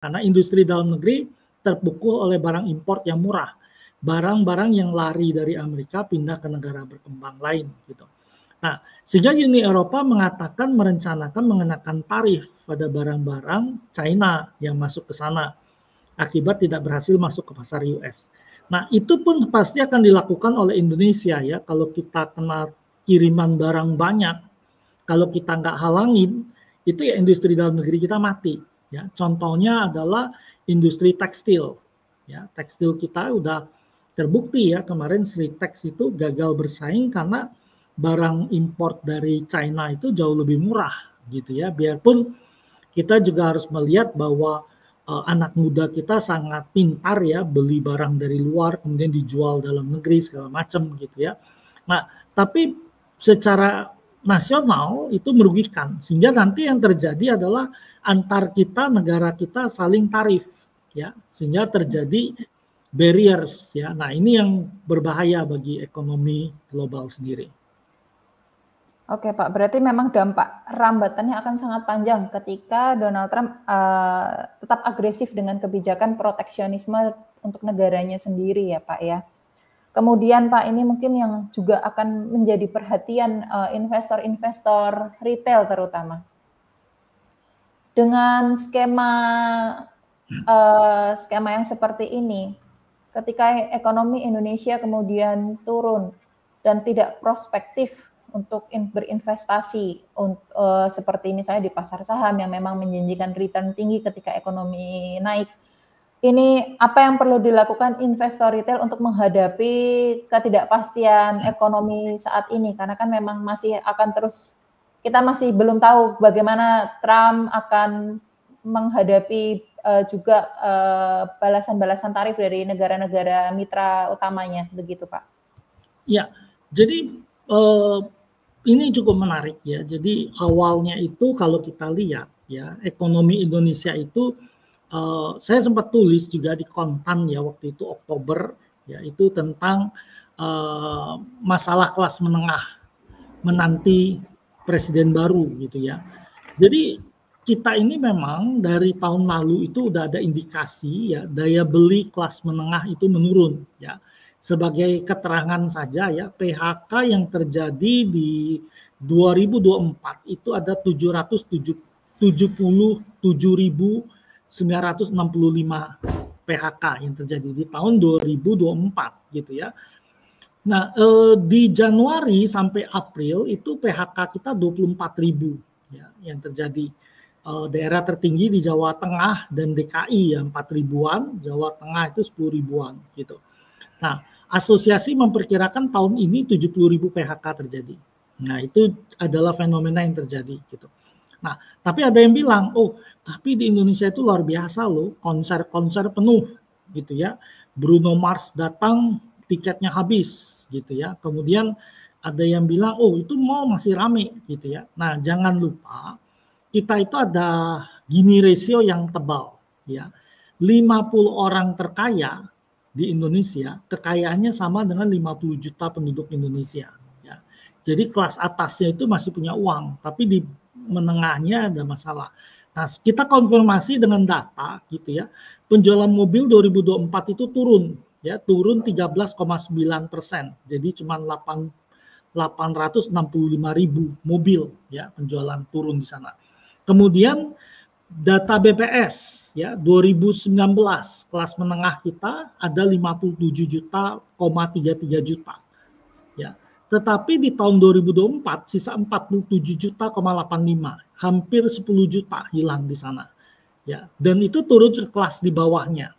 Karena industri dalam negeri terpukul oleh barang import yang murah. Barang-barang yang lari dari Amerika pindah ke negara berkembang lain gitu. Nah, sehingga Uni Eropa mengatakan merencanakan mengenakan tarif pada barang-barang China yang masuk ke sana akibat tidak berhasil masuk ke pasar US. Nah, itu pun pasti akan dilakukan oleh Indonesia ya. Kalau kita kena kiriman barang banyak, kalau kita nggak halangin, itu ya industri dalam negeri kita mati. Ya, contohnya adalah industri tekstil. Ya, tekstil kita udah terbukti ya kemarin Sritex itu gagal bersaing karena barang import dari China itu jauh lebih murah gitu ya. Biarpun kita juga harus melihat bahwa anak muda kita sangat pintar ya beli barang dari luar kemudian dijual dalam negeri segala macam gitu ya. Nah, tapi secara nasional itu merugikan sehingga nanti yang terjadi adalah antar kita negara kita saling tarif ya sehingga terjadi barriers ya. Nah, ini yang berbahaya bagi ekonomi global sendiri. Oke Pak, berarti memang dampak rambatannya akan sangat panjang ketika Donald Trump tetap agresif dengan kebijakan proteksionisme untuk negaranya sendiri ya Pak ya. Kemudian Pak, ini mungkin yang juga akan menjadi perhatian investor-investor retail terutama. Dengan skema yang seperti ini, ketika ekonomi Indonesia kemudian turun dan tidak prospektif untuk berinvestasi seperti misalnya di pasar saham yang memang menjanjikan return tinggi ketika ekonomi naik. Ini apa yang perlu dilakukan investor retail untuk menghadapi ketidakpastian ekonomi saat ini? Karena kan memang masih akan terus, kita masih belum tahu bagaimana Trump akan menghadapi juga balasan-balasan tarif dari negara-negara mitra utamanya, begitu Pak? Ya, jadi ini cukup menarik ya. Jadi awalnya itu kalau kita lihat ya ekonomi Indonesia itu saya sempat tulis juga di Kontan ya waktu itu Oktober ya itu tentang masalah kelas menengah menanti presiden baru gitu ya. Jadi kita ini memang dari tahun lalu itu udah ada indikasi ya daya beli kelas menengah itu menurun ya. Sebagai keterangan saja ya PHK yang terjadi di 2024 itu ada 777.965 PHK yang terjadi di tahun 2024 gitu ya. Nah, di Januari sampai April itu PHK kita 24.000 ya yang terjadi. Daerah tertinggi di Jawa Tengah dan DKI ya 4 ribuan, Jawa Tengah itu 10 ribuan gitu. Nah, asosiasi memperkirakan tahun ini 70.000 PHK terjadi. Nah, itu adalah fenomena yang terjadi gitu. Nah, tapi ada yang bilang, oh, tapi di Indonesia itu luar biasa loh, konser-konser penuh gitu ya. Bruno Mars datang, tiketnya habis gitu ya. Kemudian ada yang bilang, oh itu mall masih rame gitu ya. Nah, jangan lupa kita itu ada Gini ratio yang tebal ya. 50 orang terkaya di Indonesia, kekayaannya sama dengan 50 juta penduduk Indonesia ya. Jadi kelas atasnya itu masih punya uang, tapi di menengahnya ada masalah. Nah, kita konfirmasi dengan data gitu ya. Penjualan mobil 2024 itu turun ya, turun 13,9%. Jadi cuma 865.000 mobil ya penjualan turun di sana. Kemudian data BPS ya 2019 kelas menengah kita ada 57 juta,33 juta ya. Tetapi di tahun 2024 sisa 47 juta,85, hampir 10 juta hilang di sana. Ya, dan itu turun ke kelas di bawahnya.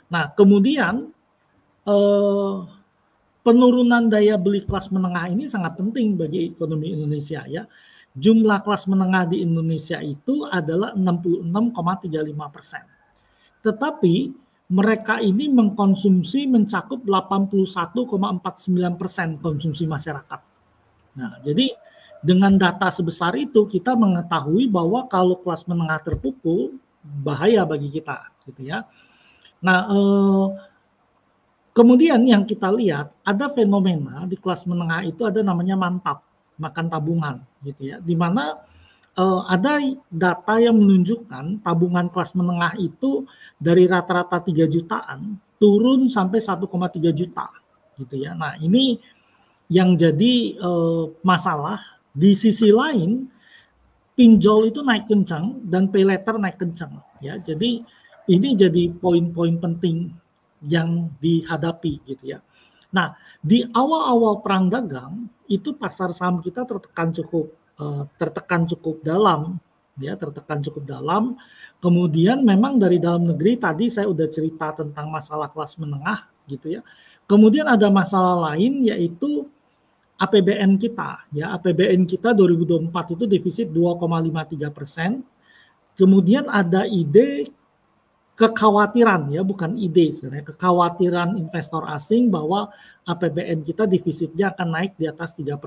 Nah, kemudian penurunan daya beli kelas menengah ini sangat penting bagi ekonomi Indonesia ya. Jumlah kelas menengah di Indonesia itu adalah 66,35%. Tetapi mereka ini mengkonsumsi mencakup 81,49% konsumsi masyarakat. Nah, jadi dengan data sebesar itu kita mengetahui bahwa kalau kelas menengah terpukul bahaya bagi kita, gitu ya. Nah, kemudian yang kita lihat ada fenomena di kelas menengah itu ada namanya mantap, makan tabungan, gitu ya, di mana ada data yang menunjukkan tabungan kelas menengah itu dari rata-rata 3 jutaan turun sampai 1,3 juta gitu ya. Nah, ini yang jadi masalah. Di sisi lain, pinjol itu naik kencang dan pay later naik kencang ya. Jadi ini jadi poin-poin penting yang dihadapi gitu ya. Nah, di awal-awal perang dagang itu pasar saham kita tertekan cukup dalam ya, tertekan cukup dalam. Kemudian memang dari dalam negeri tadi saya udah cerita tentang masalah kelas menengah gitu ya. Kemudian ada masalah lain yaitu APBN kita ya. APBN kita 2024 itu defisit 2,53%. Kemudian ada ide kekhawatiran ya, bukan ide sebenarnya, kekhawatiran investor asing bahwa APBN kita defisitnya akan naik di atas 3%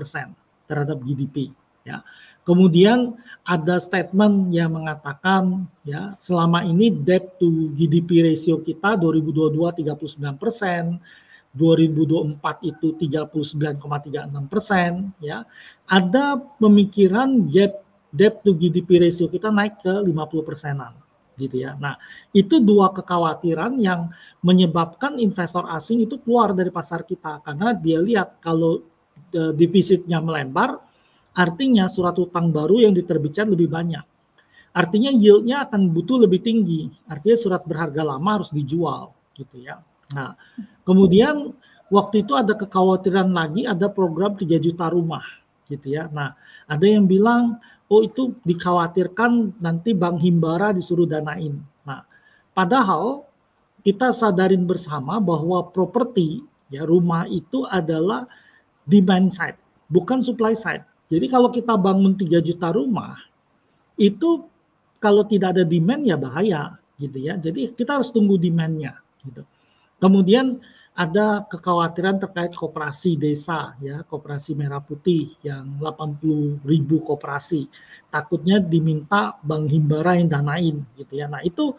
terhadap GDP ya. Kemudian ada statement yang mengatakan ya, selama ini debt to GDP ratio kita 2022 39%, 2024 itu 39,36% ya. Ada pemikiran debt to GDP ratio kita naik ke 50%-an gitu ya. Nah, itu dua kekhawatiran yang menyebabkan investor asing itu keluar dari pasar kita karena dia lihat kalau defisitnya melebar, artinya surat utang baru yang diterbitkan lebih banyak. Artinya yield-nya akan butuh lebih tinggi. Artinya surat berharga lama harus dijual gitu ya. Nah, kemudian waktu itu ada kekhawatiran lagi, ada program 3 juta rumah gitu ya. Nah, ada yang bilang, oh itu dikhawatirkan nanti Bank Himbara disuruh danain. Nah, padahal kita sadarin bersama bahwa properti ya, rumah itu adalah demand side, bukan supply side. Jadi kalau kita bangun 3 juta rumah, itu kalau tidak ada demand ya bahaya gitu ya. Jadi kita harus tunggu demand-nya gitu. Kemudian ada kekhawatiran terkait koperasi desa ya, koperasi merah putih yang 80.000 koperasi. Takutnya diminta Bank Himbara yang danain gitu ya. Nah, itu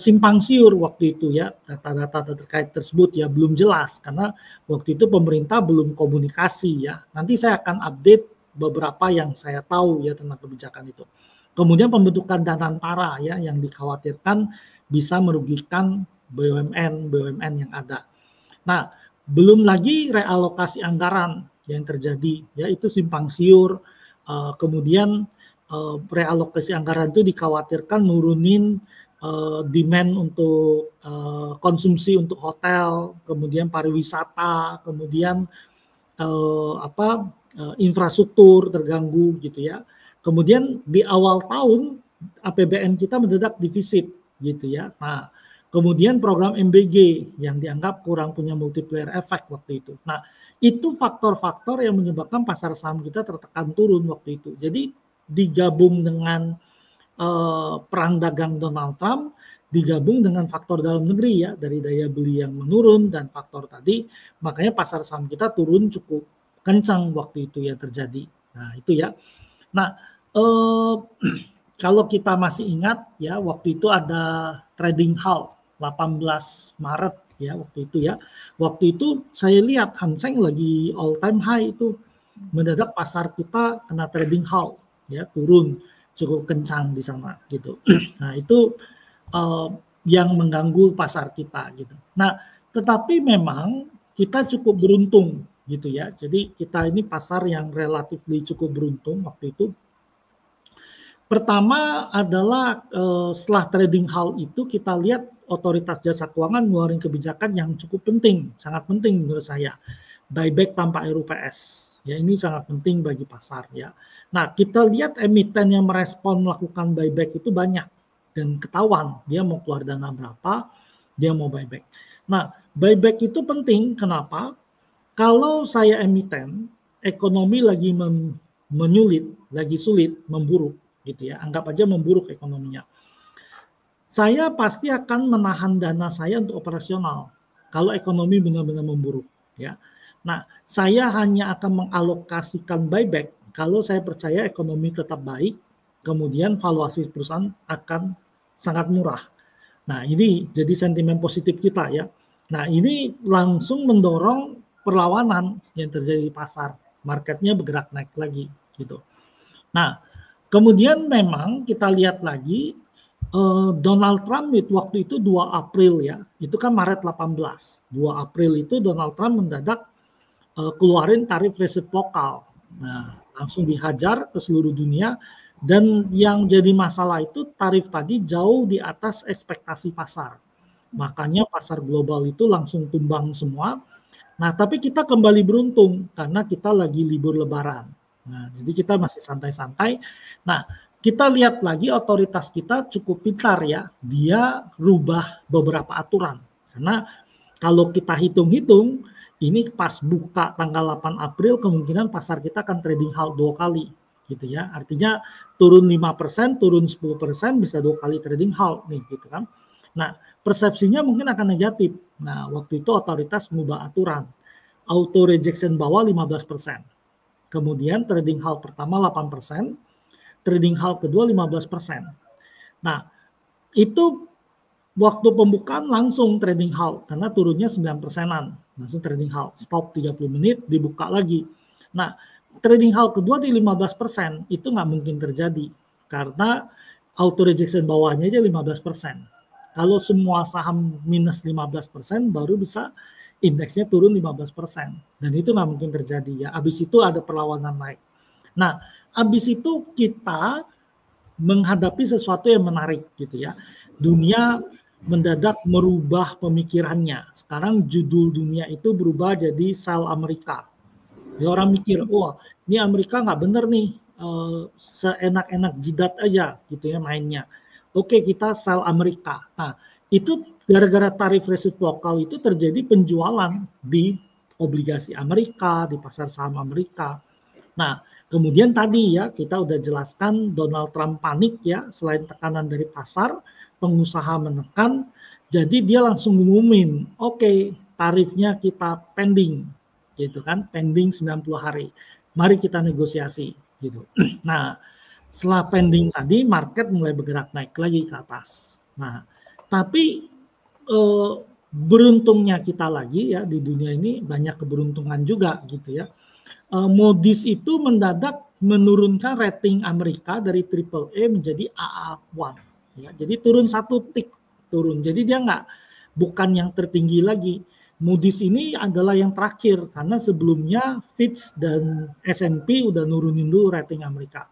simpang siur waktu itu ya, data-data terkait tersebut ya belum jelas karena waktu itu pemerintah belum komunikasi ya. Nanti saya akan update beberapa yang saya tahu ya tentang kebijakan itu. Kemudian pembentukan Danantara ya yang dikhawatirkan bisa merugikan BUMN yang ada. Nah, belum lagi realokasi anggaran yang terjadi ya, itu simpang siur. Kemudian realokasi anggaran itu dikhawatirkan nurunin demand untuk konsumsi untuk hotel, kemudian pariwisata, kemudian infrastruktur terganggu gitu ya. Kemudian di awal tahun APBN kita mendadak defisit gitu ya. Nah, kemudian program MBG yang dianggap kurang punya multiplier effect waktu itu. Nah, itu faktor-faktor yang menyebabkan pasar saham kita tertekan turun waktu itu. Jadi digabung dengan perang dagang Donald Trump, digabung dengan faktor dalam negeri ya, dari daya beli yang menurun dan faktor tadi, makanya pasar saham kita turun cukup kencang waktu itu yang terjadi. Nah, itu ya. Nah, kalau kita masih ingat ya, waktu itu ada trading halt 18 Maret ya waktu itu ya. Waktu itu saya lihat Hang Seng lagi all time high itu, mendadak pasar kita kena trading halt ya, turun cukup kencang di sana gitu. Nah, itu yang mengganggu pasar kita gitu. Nah, tetapi memang kita cukup beruntung gitu ya. Jadi kita ini pasar yang relatif cukup beruntung waktu itu. Pertama adalah setelah trading halt itu kita lihat otoritas jasa keuangan ngeluarin kebijakan yang cukup penting, sangat penting menurut saya. Buyback tanpa RUPS. Ya, ini sangat penting bagi pasar ya. Nah, kita lihat emiten yang merespon melakukan buyback itu banyak dan ketahuan dia mau keluar dana berapa, dia mau buyback. Nah, buyback itu penting kenapa? Kalau saya emiten, ekonomi lagi menyulit, lagi sulit, memburuk gitu ya. Anggap aja memburuk ekonominya. Saya pasti akan menahan dana saya untuk operasional kalau ekonomi benar-benar memburuk ya. Nah, saya hanya akan mengalokasikan buyback kalau saya percaya ekonomi tetap baik, kemudian valuasi perusahaan akan sangat murah. Nah, ini jadi sentimen positif kita ya. Nah, ini langsung mendorong perlawanan yang terjadi di pasar. Marketnya bergerak naik lagi gitu. Nah, Kemudian memang kita lihat lagi Donald Trump waktu itu 2 April ya, itu kan Maret 18. 2 April itu Donald Trump mendadak keluarin tarif resiprokal. Nah, langsung dihajar ke seluruh dunia, dan yang jadi masalah itu tarif tadi jauh di atas ekspektasi pasar. Makanya pasar global itu langsung tumbang semua. Nah, tapi kita kembali beruntung karena kita lagi libur lebaran. Nah, jadi kita masih santai-santai. Nah, kita lihat lagi otoritas kita cukup pintar ya. Dia rubah beberapa aturan. Karena kalau kita hitung-hitung, ini pas buka tanggal 8 April kemungkinan pasar kita akan trading halt 2 kali gitu ya. Artinya turun 5%, turun 10% bisa 2 kali trading halt nih gitu kan. Nah, persepsinya mungkin akan negatif. Nah, waktu itu otoritas mengubah aturan. Auto rejection bawah 15%. Kemudian trading halt pertama 8%, trading halt kedua 15%. Nah, itu waktu pembukaan langsung trading halt karena turunnya 9%-an. Langsung trading halt, stop 30 menit, dibuka lagi. Nah, trading halt kedua di 15%, itu nggak mungkin terjadi karena auto rejection bawahnya aja 15%. Kalau semua saham minus 15%, baru bisa indeksnya turun 15%. Dan itu nggak mungkin terjadi ya. Habis itu ada perlawanan naik. Nah, habis itu kita menghadapi sesuatu yang menarik gitu ya. Dunia mendadak merubah pemikirannya. Sekarang judul dunia itu berubah jadi sell Amerika. Ya, orang mikir, wah ini Amerika nggak bener nih, seenak-enak jidat aja gitu ya mainnya. Oke, kita sell Amerika. Nah, itu gara-gara tarif resiprokal itu terjadi penjualan di obligasi Amerika, di pasar saham Amerika. Nah, kemudian tadi ya kita udah jelaskan Donald Trump panik ya, selain tekanan dari pasar, pengusaha menekan, jadi dia langsung ngumumin, oke, tarifnya kita pending, gitu kan, pending 90 hari. Mari kita negosiasi, gitu. Nah, setelah pending tadi, market mulai bergerak naik lagi ke atas. Nah, tapi beruntungnya kita lagi ya di dunia ini banyak keberuntungan juga gitu ya. Moody's itu mendadak menurunkan rating Amerika dari AAA menjadi AA1. Ya, jadi turun 1 tik turun. Jadi dia bukan yang tertinggi lagi. Moody's ini adalah yang terakhir karena sebelumnya Fitch dan S&P udah nurunin dulu rating Amerika.